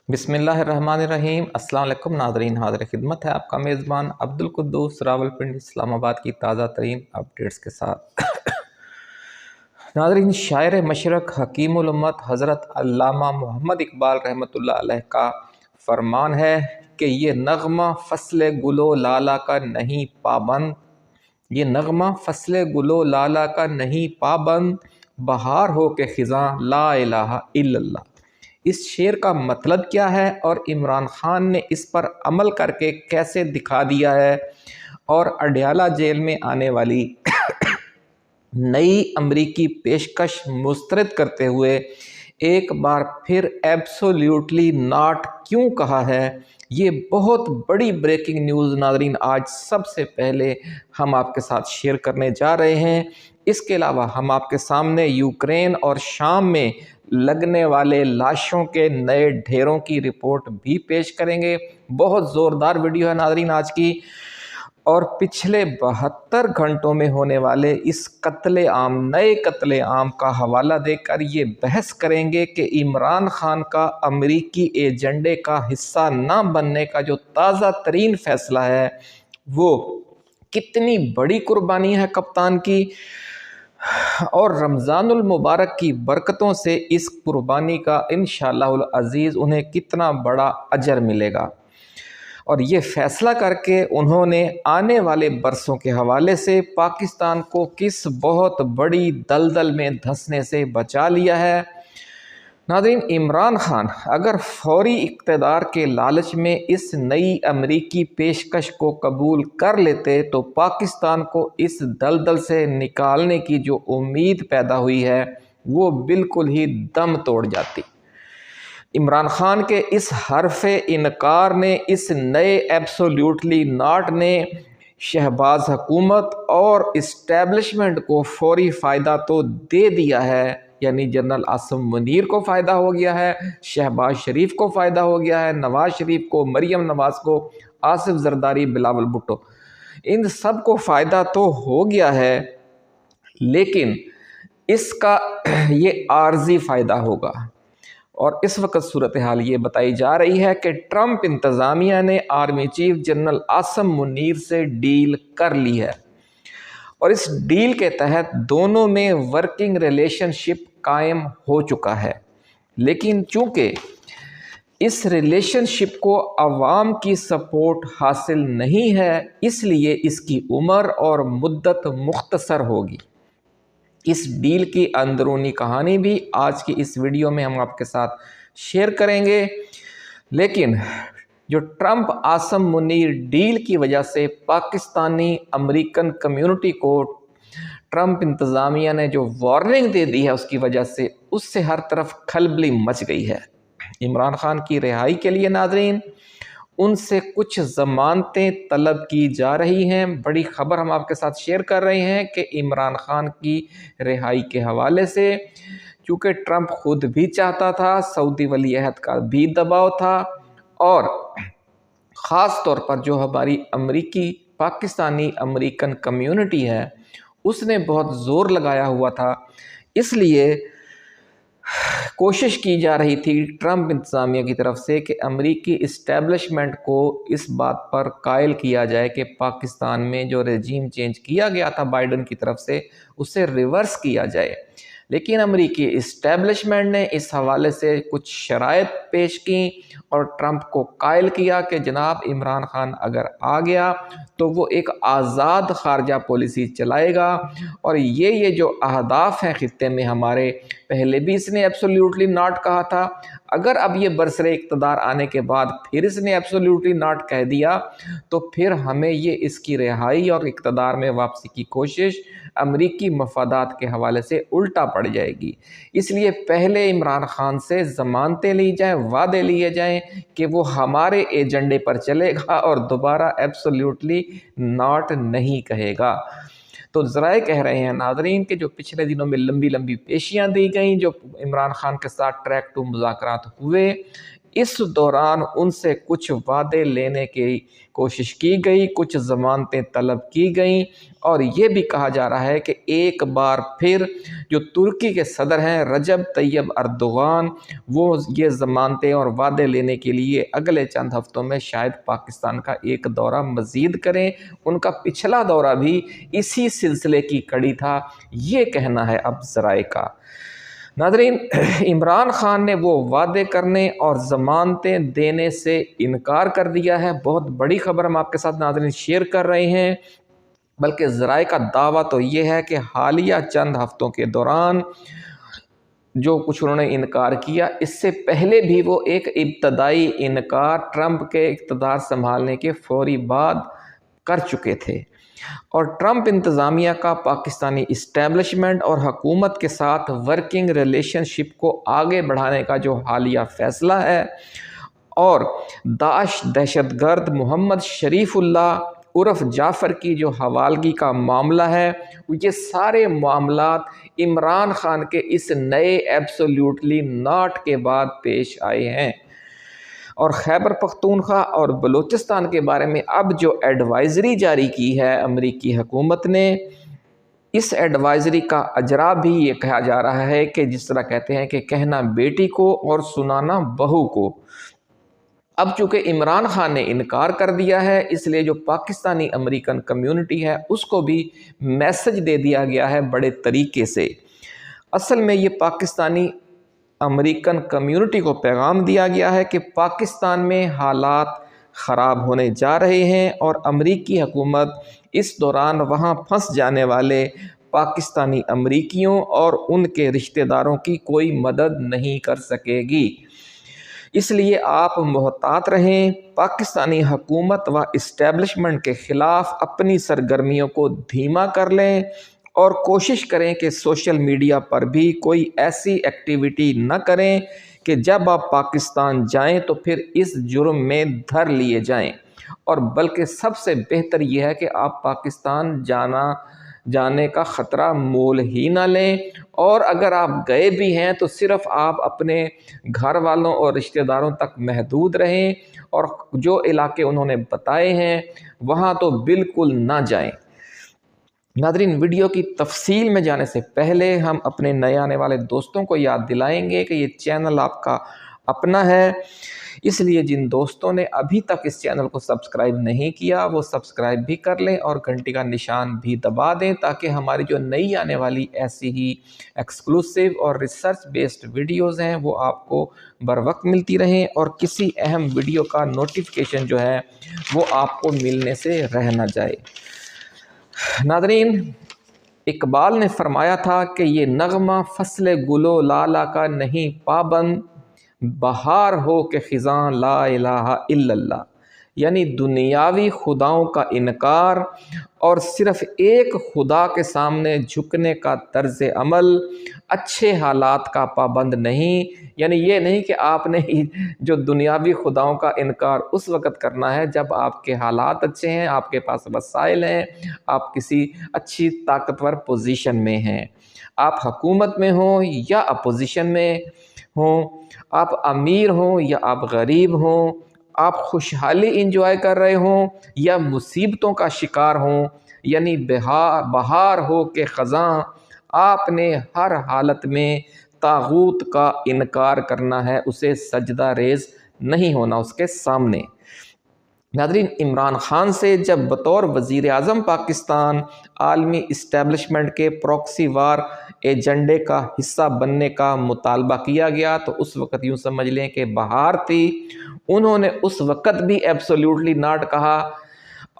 بسم اللہ الرحمن الرحیم۔ السلام علیکم ناظرین، حاضر خدمت ہے آپ کا میزبان عبدالقدوس راولپنڈی اسلام آباد کی تازہ ترین اپڈیٹس کے ساتھ۔ ناظرین، شاعر مشرق حکیم الامت حضرت علامہ محمد اقبال رحمۃ اللہ علیہ کا فرمان ہے کہ یہ نغمہ فصل گل و لالہ کا نہیں پابند، یہ نغمہ فصل گل و لالہ کا نہیں پابند، بہار ہو کے خزاں لا الہ الا اللہ۔ اس شعر کا مطلب کیا ہے اور عمران خان نے اس پر عمل کر کے کیسے دکھا دیا ہے، اور اڈیالہ جیل میں آنے والی نئی امریکی پیشکش مسترد کرتے ہوئے ایک بار پھر ایبسولیوٹلی ناٹ کیوں کہا ہے، یہ بہت بڑی بریکنگ نیوز ناظرین آج سب سے پہلے ہم آپ کے ساتھ شیئر کرنے جا رہے ہیں۔ اس کے علاوہ ہم آپ کے سامنے یوکرین اور شام میں لگنے والے لاشوں کے نئے ڈھیروں کی رپورٹ بھی پیش کریں گے۔ بہت زوردار ویڈیو ہے ناظرین آج کی، اور پچھلے 72 گھنٹوں میں ہونے والے اس قتل عام، نئے قتل عام کا حوالہ دے کر یہ بحث کریں گے کہ عمران خان کا امریکی ایجنڈے کا حصہ نہ بننے کا جو تازہ ترین فیصلہ ہے وہ کتنی بڑی قربانی ہے کپتان کی، اور رمضان المبارک کی برکتوں سے اس قربانی کا انشاءاللہ العزیز انہیں کتنا بڑا اجر ملے گا، اور یہ فیصلہ کر کے انہوں نے آنے والے برسوں کے حوالے سے پاکستان کو کس بہت بڑی دلدل میں دھنسنے سے بچا لیا ہے۔ ناظرین، عمران خان اگر فوری اقتدار کے لالچ میں اس نئی امریکی پیشکش کو قبول کر لیتے تو پاکستان کو اس دلدل سے نکالنے کی جو امید پیدا ہوئی ہے وہ بالکل ہی دم توڑ جاتی۔ عمران خان کے اس حرف انکار نے، اس نئے ایبسولیوٹلی ناٹ نے شہباز حکومت اور اسٹیبلشمنٹ کو فوری فائدہ تو دے دیا ہے، یعنی جنرل عاصم منیر کو فائدہ ہو گیا ہے، شہباز شریف کو فائدہ ہو گیا ہے، نواز شریف کو، مریم نواز کو، آصف زرداری، بلاول بھٹو، ان سب کو فائدہ تو ہو گیا ہے، لیکن اس کا یہ عارضی فائدہ ہوگا۔ اور اس وقت صورتحال یہ بتائی جا رہی ہے کہ ٹرمپ انتظامیہ نے army chief general Asim Munir سے ڈیل کر لی ہے، اور اس ڈیل کے تحت دونوں میں ورکنگ ریلیشن شپ قائم ہو چکا ہے، لیکن چونکہ اس ریلیشن شپ کو عوام کی سپورٹ حاصل نہیں ہے، اس لیے اس کی عمر اور مدت مختصر ہوگی۔ اس ڈیل کی اندرونی کہانی بھی آج کی اس ویڈیو میں ہم آپ کے ساتھ شیئر کریں گے، لیکن جو ٹرمپ عاصم منیر ڈیل کی وجہ سے پاکستانی امریکن کمیونٹی کو ٹرمپ انتظامیہ نے جو وارننگ دے دی ہے، اس کی وجہ سے اس سے ہر طرف کھلبلی مچ گئی ہے۔ عمران خان کی رہائی کے لیے ناظرین ان سے کچھ ضمانتیں طلب کی جا رہی ہیں۔ بڑی خبر ہم آپ کے ساتھ شیئر کر رہے ہیں کہ عمران خان کی رہائی کے حوالے سے، چونکہ ٹرمپ خود بھی چاہتا تھا، سعودی ولی عہد کا بھی دباؤ تھا، اور خاص طور پر جو ہماری پاکستانی امریکن کمیونٹی ہے اس نے بہت زور لگایا ہوا تھا، اس لیے کوشش کی جا رہی تھی ٹرمپ انتظامیہ کی طرف سے کہ امریکی اسٹیبلشمنٹ کو اس بات پر قائل کیا جائے کہ پاکستان میں جو رجیم چینج کیا گیا تھا بائیڈن کی طرف سے اسے ریورس کیا جائے، لیکن امریکی اسٹیبلشمنٹ نے اس حوالے سے کچھ شرائط پیش کی اور ٹرمپ کو قائل کیا کہ جناب عمران خان اگر آ گیا تو وہ ایک آزاد خارجہ پالیسی چلائے گا، اور یہ جو اہداف ہیں خطے میں ہمارے، پہلے بھی اس نے ایبسولیوٹلی ناٹ کہا تھا، اگر اب یہ برسر اقتدار آنے کے بعد پھر اس نے ایبسولیوٹلی ناٹ کہہ دیا تو پھر ہمیں یہ اس کی رہائی اور اقتدار میں واپسی کی کوشش امریکی مفادات کے حوالے سے الٹا پڑ جائے گی۔ اس لیے پہلے عمران خان سے ضمانتیں لی جائیں، وعدے لیے جائیں کہ وہ ہمارے ایجنڈے پر چلے گا اور دوبارہ ایبسولیوٹلی ناٹ نہیں کہے گا۔ تو ذرائع کہہ رہے ہیں ناظرین کہ جو پچھلے دنوں میں لمبی پیشیاں دی گئیں، جو عمران خان کے ساتھ ٹریک ٹو مذاکرات ہوئے، اس دوران ان سے کچھ وعدے لینے کی کوشش کی گئی، کچھ ضمانتیں طلب کی گئیں، اور یہ بھی کہا جا رہا ہے کہ ایک بار پھر جو ترکی کے صدر ہیں رجب طیب اردوغان، وہ یہ ضمانتیں اور وعدے لینے کے لیے اگلے چند ہفتوں میں شاید پاکستان کا ایک دورہ مزید کریں۔ ان کا پچھلا دورہ بھی اسی سلسلے کی کڑی تھا، یہ کہنا ہے اب ذرائع کا۔ ناظرین، عمران خان نے وہ وعدے کرنے اور ضمانتیں دینے سے انکار کر دیا ہے۔ بہت بڑی خبر ہم آپ کے ساتھ ناظرین شیئر کر رہے ہیں، بلکہ ذرائع کا دعویٰ تو یہ ہے کہ حالیہ چند ہفتوں کے دوران جو کچھ انہوں نے انکار کیا، اس سے پہلے بھی وہ ایک ابتدائی انکار ٹرمپ کے اقتدار سنبھالنے کے فوری بعد کر چکے تھے، اور ٹرمپ انتظامیہ کا پاکستانی اسٹیبلشمنٹ اور حکومت کے ساتھ ورکنگ ریلیشن شپ کو آگے بڑھانے کا جو حالیہ فیصلہ ہے، اور داعش دہشت گرد محمد شریف اللہ عرف جعفر کی جو حوالگی کا معاملہ ہے، یہ سارے معاملات عمران خان کے اس نئے ایبسولیوٹلی ناٹ کے بعد پیش آئے ہیں۔ اور خیبر پختونخوا اور بلوچستان کے بارے میں اب جو ایڈوائزری جاری کی ہے امریکی حکومت نے، اس ایڈوائزری کا اجرا بھی یہ کہا جا رہا ہے کہ جس طرح کہتے ہیں کہ کہنا بیٹی کو اور سنانا بہو کو۔ اب چونکہ عمران خان نے انکار کر دیا ہے، اس لیے جو پاکستانی امریکن کمیونٹی ہے اس کو بھی میسج دے دیا گیا ہے بڑے طریقے سے۔ اصل میں یہ پاکستانی امریکن کمیونٹی کو پیغام دیا گیا ہے کہ پاکستان میں حالات خراب ہونے جا رہے ہیں، اور امریکی حکومت اس دوران وہاں پھنس جانے والے پاکستانی امریکیوں اور ان کے رشتہ داروں کی کوئی مدد نہیں کر سکے گی۔ اس لیے آپ محتاط رہیں، پاکستانی حکومت و اسٹیبلشمنٹ کے خلاف اپنی سرگرمیوں کو دھیما کر لیں، اور کوشش کریں کہ سوشل میڈیا پر بھی کوئی ایسی ایکٹیویٹی نہ کریں کہ جب آپ پاکستان جائیں تو پھر اس جرم میں دھر لیے جائیں، اور بلکہ سب سے بہتر یہ ہے کہ آپ پاکستان جانے کا خطرہ مول ہی نہ لیں، اور اگر آپ گئے بھی ہیں تو صرف آپ اپنے گھر والوں اور رشتہ داروں تک محدود رہیں، اور جو علاقے انہوں نے بتائے ہیں وہاں تو بالکل نہ جائیں۔ ناظرین، ویڈیو کی تفصیل میں جانے سے پہلے ہم اپنے نئے آنے والے دوستوں کو یاد دلائیں گے کہ یہ چینل آپ کا اپنا ہے، اس لیے جن دوستوں نے ابھی تک اس چینل کو سبسکرائب نہیں کیا وہ سبسکرائب بھی کر لیں اور گھنٹی کا نشان بھی دبا دیں، تاکہ ہماری جو نئی آنے والی ایسی ہی ایکسکلوسیو اور ریسرچ بیسڈ ویڈیوز ہیں وہ آپ کو بر وقت ملتی رہیں، اور کسی اہم ویڈیو کا نوٹیفیکیشن جو ہے وہ آپ کو ملنے سے رہ نہ جائے۔ ناظرین، اقبال نے فرمایا تھا کہ یہ نغمہ فصل گل و لالا کا نہیں پابند، بہار ہو کہ خزاں لا الہ الا اللہ، یعنی دنیاوی خداؤں کا انکار اور صرف ایک خدا کے سامنے جھکنے کا طرز عمل اچھے حالات کا پابند نہیں، یعنی یہ نہیں کہ آپ نے جو دنیاوی خداؤں کا انکار اس وقت کرنا ہے جب آپ کے حالات اچھے ہیں، آپ کے پاس وسائل ہیں، آپ کسی اچھی طاقتور پوزیشن میں ہیں، آپ حکومت میں ہوں یا اپوزیشن میں ہوں، آپ امیر ہوں یا آپ غریب ہوں، آپ خوشحالی انجوائے کر رہے ہوں یا مصیبتوں کا شکار ہوں، یعنی بہار ہو کہ خزاں، آپ نے ہر حالت میں طاغوت کا انکار کرنا ہے، اسے سجدہ ریز نہیں ہونا اس کے سامنے۔ ناظرین، عمران خان سے جب بطور وزیر اعظم پاکستان عالمی اسٹیبلشمنٹ کے پروکسی وار ایجنڈے کا حصہ بننے کا مطالبہ کیا گیا تو اس وقت یوں سمجھ لیں کہ بہار تھی، انہوں نے اس وقت بھی ایبسولیوٹلی ناٹ کہا،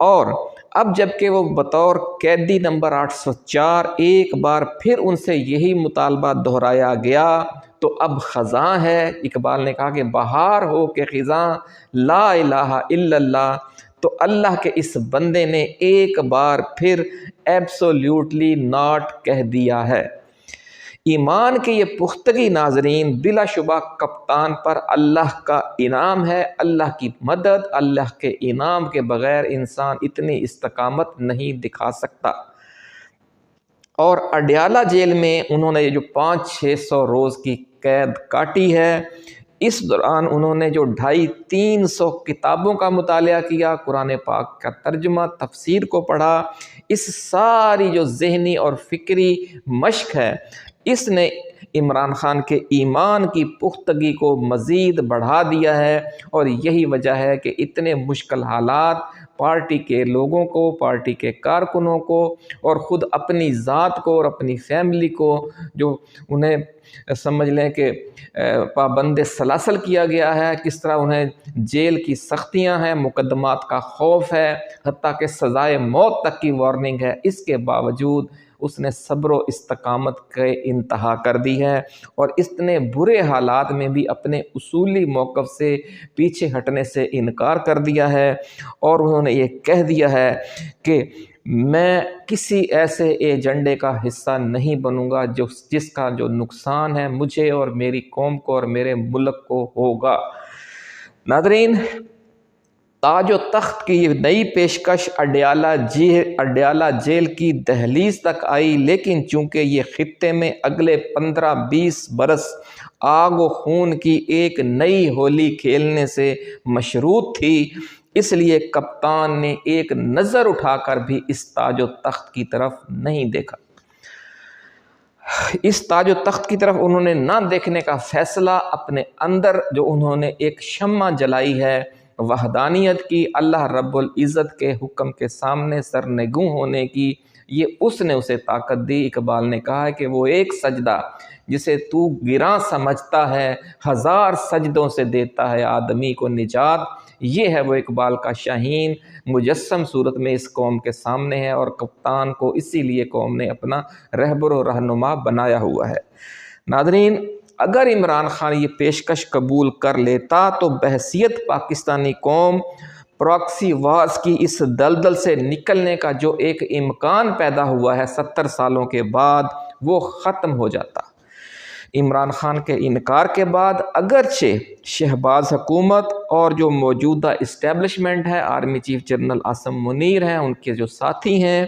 اور اب جب کہ وہ بطور قیدی نمبر 804 ایک بار پھر ان سے یہی مطالبہ دہرایا گیا تو اب خزاں ہے۔ اقبال نے کہا کہ بہار ہو کہ خزاں لا الہ الا اللہ، تو اللہ کے اس بندے نے ایک بار پھر ایبسولیوٹلی ناٹ کہہ دیا ہے۔ ایمان کی یہ پختگی ناظرین بلا شبہ کپتان پر اللہ کا انعام ہے، اللہ کی مدد، اللہ کے انعام کے بغیر انسان اتنی استقامت نہیں دکھا سکتا۔ اور اڈیالہ جیل میں انہوں نے جو 500-600 روز کی قید کاٹی ہے، اس دوران انہوں نے جو 250-300 کتابوں کا مطالعہ کیا، قرآن پاک کا ترجمہ، تفسیر کو پڑھا، اس ساری جو ذہنی اور فکری مشق ہے اس نے عمران خان کے ایمان کی پختگی کو مزید بڑھا دیا ہے، اور یہی وجہ ہے کہ اتنے مشکل حالات پارٹی کے لوگوں کو، پارٹی کے کارکنوں کو، اور خود اپنی ذات کو اور اپنی فیملی کو، جو انہیں سمجھ لیں کہ پابند سلاسل کیا گیا ہے، کس طرح انہیں جیل کی سختیاں ہیں، مقدمات کا خوف ہے، حتیٰ کہ سزائے موت تک کی وارننگ ہے، اس کے باوجود اس نے صبر و استقامت کے انتہا کر دی ہے، اور اتنے برے حالات میں بھی اپنے اصولی موقف سے پیچھے ہٹنے سے انکار کر دیا ہے، اور انہوں نے یہ کہہ دیا ہے کہ میں کسی ایسے ایجنڈے کا حصہ نہیں بنوں گا جس کا جو نقصان ہے مجھے اور میری قوم کو اور میرے ملک کو ہوگا۔ ناظرین، تاج و تخت کی یہ نئی پیشکش اڈیالہ جیل کی دہلیز تک آئی، لیکن چونکہ یہ خطے میں اگلے 15-20 برس آگ و خون کی ایک نئی ہولی کھیلنے سے مشروط تھی، اس لیے کپتان نے ایک نظر اٹھا کر بھی اس تاج و تخت کی طرف نہیں دیکھا۔ اس تاج و تخت کی طرف انہوں نے نہ دیکھنے کا فیصلہ اپنے اندر جو انہوں نے ایک شمع جلائی ہے وحدانیت کی، اللہ رب العزت کے حکم کے سامنے سرنگوں ہونے کی، یہ اس نے اسے طاقت دی۔ اقبال نے کہا ہے کہ وہ ایک سجدہ جسے تو گراں سمجھتا ہے، 1000 سجدوں سے دیتا ہے آدمی کو نجات، یہ ہے وہ اقبال کا شاہین مجسم صورت میں اس قوم کے سامنے ہے، اور کپتان کو اسی لیے قوم نے اپنا رہبر و رہنما بنایا ہوا ہے۔ ناظرین، اگر عمران خان یہ پیشکش قبول کر لیتا تو بحیثیت پاکستانی قوم پراکسی وارز کی اس دلدل سے نکلنے کا جو ایک امکان پیدا ہوا ہے 70 سالوں کے بعد، وہ ختم ہو جاتا۔ عمران خان کے انکار کے بعد اگرچہ شہباز حکومت اور جو موجودہ اسٹیبلشمنٹ ہے، army chief general Asim Munir ہیں، ان کے جو ساتھی ہیں،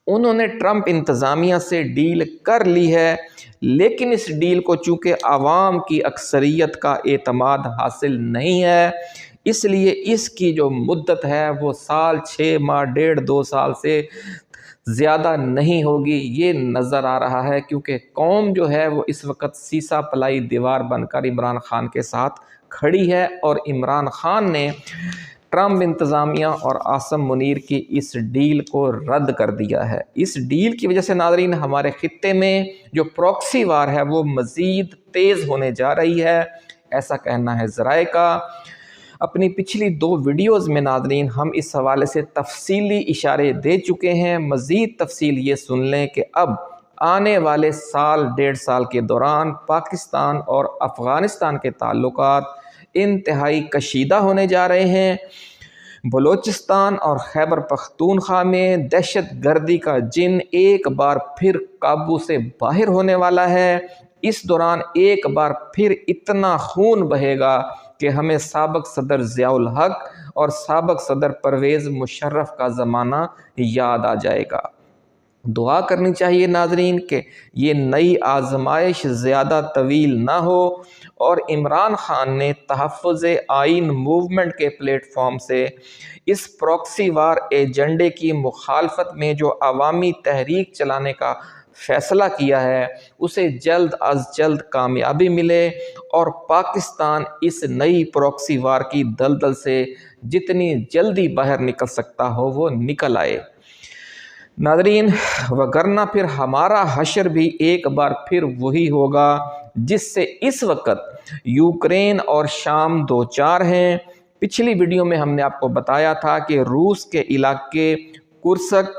انہوں نے ٹرمپ انتظامیہ سے ڈیل کر لی ہے، لیکن اس ڈیل کو چونکہ عوام کی اکثریت کا اعتماد حاصل نہیں ہے، اس لیے اس کی جو مدت ہے وہ 1 سال 6 ماہ 1.5-2 سال سے زیادہ نہیں ہوگی، یہ نظر آ رہا ہے، کیونکہ قوم جو ہے وہ اس وقت سیسا پلائی دیوار بن کر عمران خان کے ساتھ کھڑی ہے، اور عمران خان نے ٹرمپ انتظامیہ اور عاصم منیر کی اس ڈیل کو رد کر دیا ہے۔ اس ڈیل کی وجہ سے ناظرین ہمارے خطے میں جو پراکسی وار ہے وہ مزید تیز ہونے جا رہی ہے، ایسا کہنا ہے ذرائع کا۔ اپنی پچھلی 2 ویڈیوز میں ناظرین ہم اس حوالے سے تفصیلی اشارے دے چکے ہیں، مزید تفصیل یہ سن لیں کہ اب آنے والے 1.5 سال کے دوران پاکستان اور افغانستان کے تعلقات انتہائی کشیدہ ہونے جا رہے ہیں۔ بلوچستان اور خیبر پختونخوا میں دہشت گردی کا جن ایک بار پھر قابو سے باہر ہونے والا ہے۔ اس دوران ایک بار پھر اتنا خون بہے گا کہ ہمیں سابق صدر ضیاء الحق اور سابق صدر پرویز مشرف کا زمانہ یاد آ جائے گا۔ دعا کرنی چاہیے ناظرین کہ یہ نئی آزمائش زیادہ طویل نہ ہو، اور عمران خان نے تحفظ آئین موومنٹ کے پلیٹ فارم سے اس پراکسی وار ایجنڈے کی مخالفت میں جو عوامی تحریک چلانے کا فیصلہ کیا ہے اسے جلد از جلد کامیابی ملے، اور پاکستان اس نئی پراکسی وار کی دلدل سے جتنی جلدی باہر نکل سکتا ہو وہ نکل آئے۔ ناظرین، وگرنہ پھر ہمارا حشر بھی ایک بار پھر وہی ہوگا جس سے اس وقت یوکرین اور شام دوچار ہیں۔ پچھلی ویڈیو میں ہم نے آپ کو بتایا تھا کہ روس کے علاقے کرسک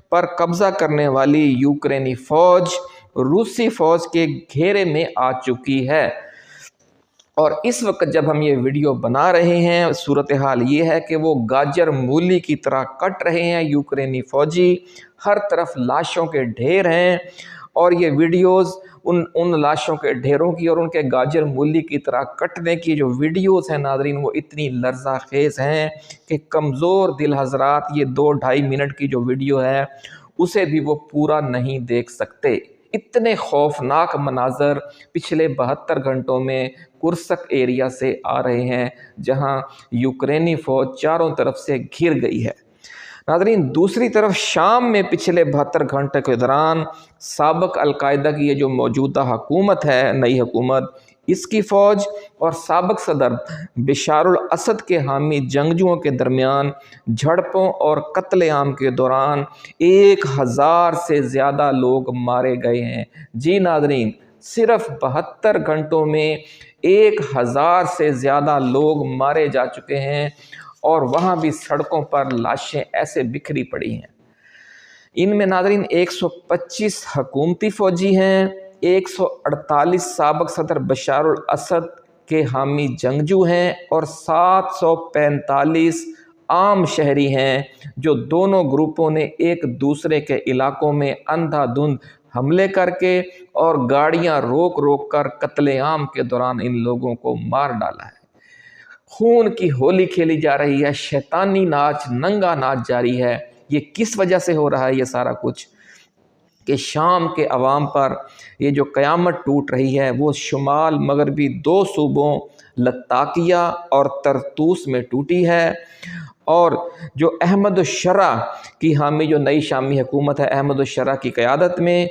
پر قبضہ کرنے والی یوکرینی فوج روسی فوج کے گھیرے میں آ چکی ہے، اور اس وقت جب ہم یہ ویڈیو بنا رہے ہیں صورتحال یہ ہے کہ وہ گاجر مولی کی طرح کٹ رہے ہیں یوکرینی فوجی، ہر طرف لاشوں کے ڈھیر ہیں، اور یہ ویڈیوز ان لاشوں کے ڈھیروں کی اور ان کے گاجر مولی کی طرح کٹنے کی جو ویڈیوز ہیں ناظرین وہ اتنی لرزہ خیز ہیں کہ کمزور دل حضرات یہ 2-2.5 منٹ کی جو ویڈیو ہے اسے بھی وہ پورا نہیں دیکھ سکتے۔ اتنے خوفناک مناظر پچھلے 72 گھنٹوں میں کرسک ایریا سے آ رہے ہیں جہاں یوکرینی فوج چاروں طرف سے گھر گئی ہے۔ ناظرین، دوسری طرف شام میں پچھلے 72 گھنٹے کے دوران سابق القاعدہ کی یہ جو موجودہ حکومت ہے، نئی حکومت، اس کی فوج اور سابق صدر بشار الاسد کے حامی جنگجوؤں کے درمیان جھڑپوں اور قتل عام کے دوران 1000 سے زیادہ لوگ مارے گئے ہیں۔ جی ناظرین، صرف 72 گھنٹوں میں 1000 سے زیادہ لوگ مارے جا چکے ہیں، اور وہاں بھی سڑکوں پر لاشیں ایسے بکھری پڑی ہیں۔ ان میں ناظرین 125 حکومتی فوجی ہیں، 148 سابق صدر بشار الاسد کے حامی جنگجو ہیں، اور 745 عام شہری ہیں جو دونوں گروپوں نے ایک دوسرے کے علاقوں میں اندھا دھند حملے کر کے اور گاڑیاں روک روک کر قتل عام کے دوران ان لوگوں کو مار ڈالا ہے۔ خون کی ہولی کھیلی جا رہی ہے، شیطانی ناچ، ننگا ناچ جاری ہے۔ یہ کس وجہ سے ہو رہا ہے یہ سارا کچھ؟ کہ شام کے عوام پر یہ جو قیامت ٹوٹ رہی ہے وہ شمال مغربی 2 صوبوں لتاکیہ اور طرطوس میں ٹوٹی ہے، اور جو احمد الشرع کی حامی جو نئی شامی حکومت ہے احمد الشرع کی قیادت میں،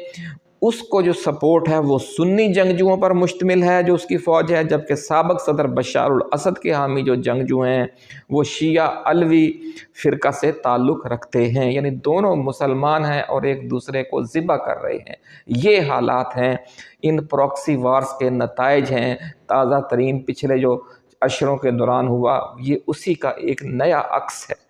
اس کو جو سپورٹ ہے وہ سنی جنگجوؤں پر مشتمل ہے جو اس کی فوج ہے، جبکہ سابق صدر بشار الاسد کے حامی جو جنگجو ہیں وہ شیعہ علوی فرقہ سے تعلق رکھتے ہیں، یعنی دونوں مسلمان ہیں اور ایک دوسرے کو ذبح کر رہے ہیں۔ یہ حالات ہیں، ان پراکسی وارز کے نتائج ہیں۔ تازہ ترین پچھلے جو اشروں کے دوران ہوا، یہ اسی کا ایک نیا عکس ہے۔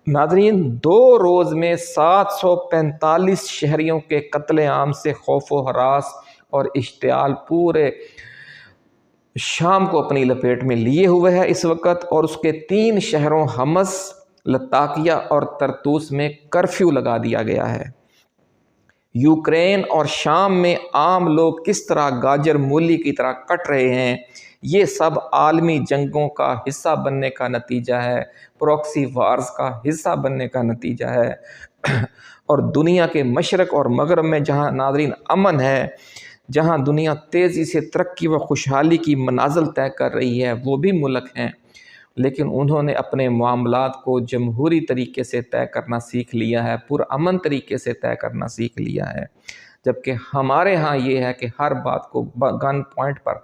ناظرین، 2 روز میں 745 شہریوں کے قتل عام سے خوف و ہراس اور اشتعال پورے شام کو اپنی لپیٹ میں لیے ہوئے ہے اس وقت، اور اس کے 3 شہروں حمص، لتاکیہ اور طرطوس میں کرفیو لگا دیا گیا ہے۔ یوکرین اور شام میں عام لوگ کس طرح گاجر مولی کی طرح کٹ رہے ہیں، یہ سب عالمی جنگوں کا حصہ بننے کا نتیجہ ہے، پراکسی وارز کا حصہ بننے کا نتیجہ ہے۔ اور دنیا کے مشرق اور مغرب میں جہاں ناظرین امن ہے، جہاں دنیا تیزی سے ترقی و خوشحالی کی منازل طے کر رہی ہے، وہ بھی ملک ہیں، لیکن انہوں نے اپنے معاملات کو جمہوری طریقے سے طے کرنا سیکھ لیا ہے، پرامن طریقے سے طے کرنا سیکھ لیا ہے، جبکہ ہمارے ہاں یہ ہے کہ ہر بات کو گن پوائنٹ پر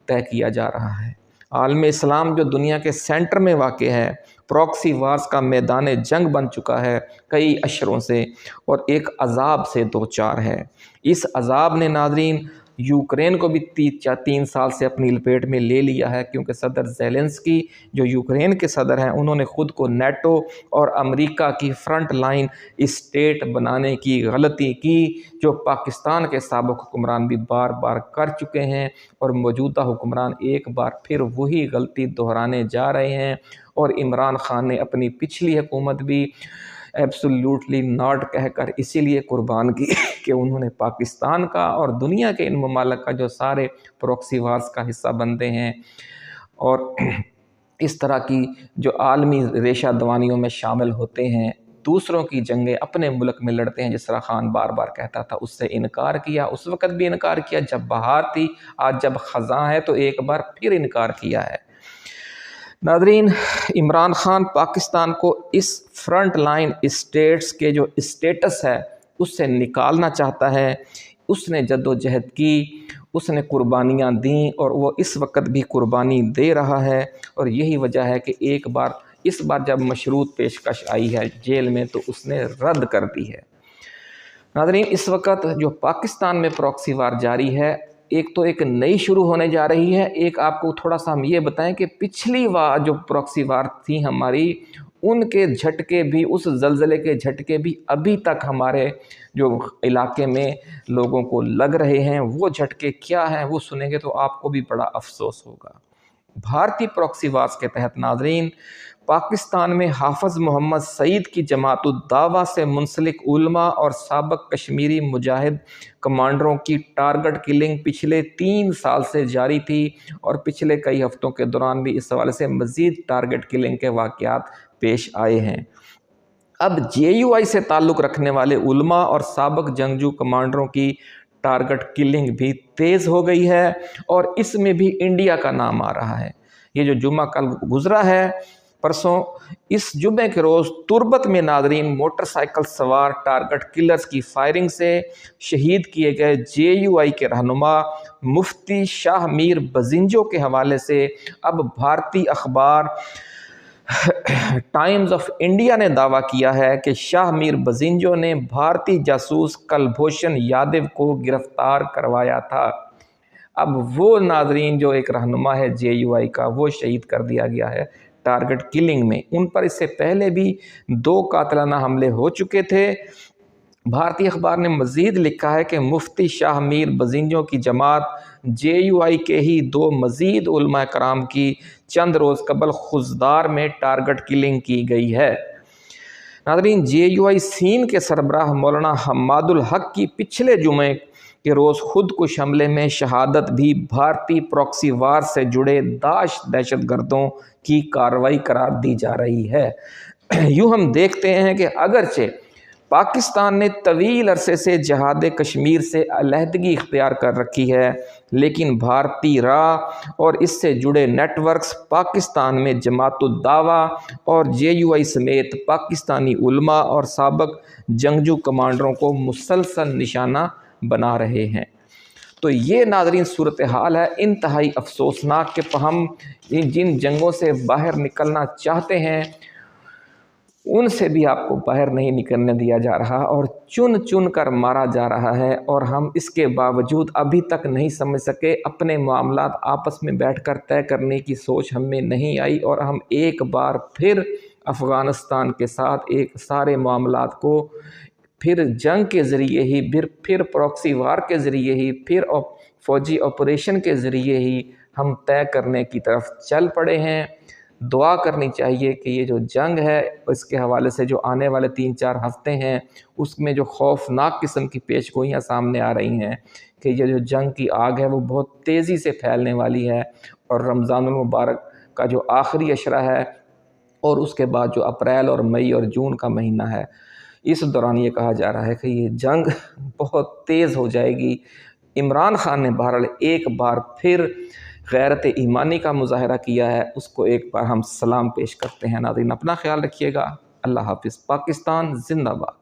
طے کیا جا رہا ہے۔ عالم اسلام جو دنیا کے سینٹر میں واقع ہے، پراکسی وارز کا میدان جنگ بن چکا ہے کئی اشروں سے، اور ایک عذاب سے دوچار ہے۔ اس عذاب نے ناظرین یوکرین کو بھی 3 سال سے اپنی لپیٹ میں لے لیا ہے، کیونکہ صدر زیلنسکی جو یوکرین کے صدر ہیں، انہوں نے خود کو نیٹو اور امریکہ کی فرنٹ لائن اسٹیٹ بنانے کی غلطی کی، جو پاکستان کے سابق حکمران بھی بار بار کر چکے ہیں، اور موجودہ حکمران ایک بار پھر وہی غلطی دہرانے جا رہے ہیں۔ اور عمران خان نے اپنی پچھلی حکومت بھی ایبسولوٹلی ناٹ کہہ کر اسی لیے قربان کی کہ انہوں نے پاکستان کا اور دنیا کے ان ممالک کا جو سارے پراکسی وارز کا حصہ بنتے ہیں اور اس طرح کی جو عالمی ریشہ دوانیوں میں شامل ہوتے ہیں، دوسروں کی جنگیں اپنے ملک میں لڑتے ہیں، جس طرح خان بار بار کہتا تھا، اس سے انکار کیا، اس وقت بھی انکار کیا جب بہار تھی، آج جب خزاں ہے تو ایک بار پھر انکار کیا ہے۔ ناظرین، عمران خان پاکستان کو اس فرنٹ لائن اسٹیٹس کے جو اسٹیٹس ہے اس سے نکالنا چاہتا ہے۔ اس نے جد و جہد کی، اس نے قربانیاں دیں، اور وہ اس وقت بھی قربانی دے رہا ہے، اور یہی وجہ ہے کہ اس بار جب مشروط پیشکش آئی ہے جیل میں تو اس نے رد کر دی ہے۔ ناظرین، اس وقت جو پاکستان میں پراکسی وار جاری ہے، ایک نئی شروع ہونے جا رہی ہے۔ ایک آپ کو تھوڑا سا ہم یہ بتائیں کہ پچھلی وار جو پراکسی وار تھی ہماری، ان کے جھٹکے بھی، اس زلزلے کے جھٹکے بھی ابھی تک ہمارے جو علاقے میں لوگوں کو لگ رہے ہیں۔ وہ جھٹکے کیا ہیں وہ سنیں گے تو آپ کو بھی بڑا افسوس ہوگا۔ بھارتی پراکسی وارز کے تحت ناظرین، پاکستان میں حافظ محمد سعید کی جماعت الدعوہ سے منسلک علماء اور سابق کشمیری مجاہد کمانڈروں کی ٹارگٹ کلنگ پچھلے 3 سال سے جاری تھی، اور پچھلے کئی ہفتوں کے دوران بھی اس حوالے سے مزید ٹارگٹ کلنگ کے واقعات پیش آئے ہیں۔ اب JUI سے تعلق رکھنے والے علماء اور سابق جنگجو کمانڈروں کی ٹارگٹ کلنگ بھی تیز ہو گئی ہے اور اس میں بھی انڈیا کا نام آ رہا ہے۔ یہ جو جمعہ کل گزرا ہے پرسوں، اس جمعے کے روز تربت میں ناظرین موٹر سائیکل سوار ٹارگٹ کلرز کی فائرنگ سے شہید کیے گئے JUI کے رہنما مفتی شاہ میر بزنجو کے حوالے سے اب بھارتی اخبار ٹائمز آف انڈیا نے دعویٰ کیا ہے کہ شاہ میر بزنجو نے بھارتی جاسوس کلبھوشن یادو کو گرفتار کروایا تھا۔ اب وہ ناظرین جو ایک رہنما ہے JUI کا، وہ شہید کر دیا گیا ہے ٹارگٹ کلنگ میں۔ ان پر اس سے پہلے بھی 2 قاتلانہ حملے ہو چکے تھے۔ بھارتی اخبار نے مزید لکھا ہے کہ مفتی شاہ میر بزنجو کی جماعت JUI کے ہی 2 مزید علماء کرام کی چند روز قبل خضدار میں ٹارگٹ کلنگ کی گئی ہے۔ ناظرین، JUI سین کے سربراہ مولانا حماد الحق کی پچھلے جمعے کے روز خودکش حملے میں شہادت بھی بھارتی پراکسی وار سے جڑے داعش دہشت گردوں کی کارروائی قرار دی جا رہی ہے۔ یوں ہم دیکھتے ہیں کہ اگرچہ پاکستان نے طویل عرصے سے جہاد کشمیر سے علیحدگی اختیار کر رکھی ہے، لیکن بھارتی راہ اور اس سے جڑے نیٹ ورکس پاکستان میں جماعت الدعوہ اور JUI سمیت پاکستانی علماء اور سابق جنگجو کمانڈروں کو مسلسل نشانہ بنا رہے ہیں۔ تو یہ ناظرین صورتحال ہے انتہائی افسوسناک کہ ہم جن جنگوں سے باہر نکلنا چاہتے ہیں ان سے بھی آپ کو باہر نہیں نکلنے دیا جا رہا اور چن چن کر مارا جا رہا ہے، اور ہم اس کے باوجود ابھی تک نہیں سمجھ سکے، اپنے معاملات آپس میں بیٹھ کر طے کرنے کی سوچ ہم میں نہیں آئی، اور ہم ایک بار پھر افغانستان کے ساتھ ایک سارے معاملات کو پھر جنگ کے ذریعے ہی، پھر پراکسی وار کے ذریعے ہی، پھر فوجی آپریشن کے ذریعے ہی ہم طے کرنے کی طرف چل پڑے ہیں۔ دعا کرنی چاہیے کہ یہ جو جنگ ہے اس کے حوالے سے جو آنے والے 3-4 ہفتے ہیں اس میں جو خوفناک قسم کی پیش گوئیاں سامنے آ رہی ہیں کہ یہ جو جنگ کی آگ ہے وہ بہت تیزی سے پھیلنے والی ہے، اور رمضان المبارک کا جو آخری عشرہ ہے اور اس کے بعد جو اپریل اور مئی اور جون کا مہینہ ہے، اس دوران یہ کہا جا رہا ہے کہ یہ جنگ بہت تیز ہو جائے گی۔ عمران خان نے بہرحال ایک بار پھر غیرت ایمانی کا مظاہرہ کیا ہے، اس کو ایک بار ہم سلام پیش کرتے ہیں۔ ناظرین، اپنا خیال رکھیے گا۔ اللہ حافظ۔ پاکستان زندہ باد۔